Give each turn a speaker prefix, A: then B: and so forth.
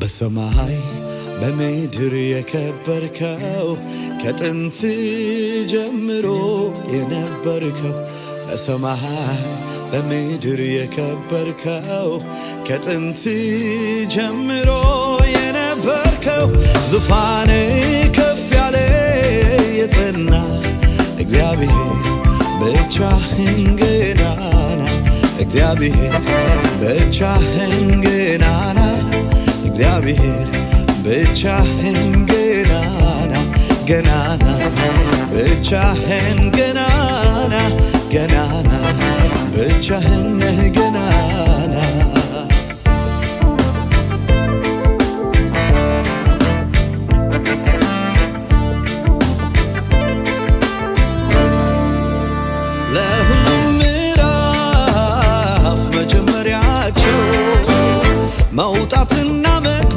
A: በሰማይ በምድር የከበርከው ከጥንት ጀምሮ የነበርከው በሰማይ በምድር የከበርከው ከጥንት ጀምሮ የነበርከው ዙፋን ከፍ ያለ የጸና እግዚአብሔር ብቻህን ገናና እግዚአብሔር ብቻህን ገናና እግዚአብሔር ብቻህን ገናና ገናና ብቻህን ገናና ገናና ብቻህን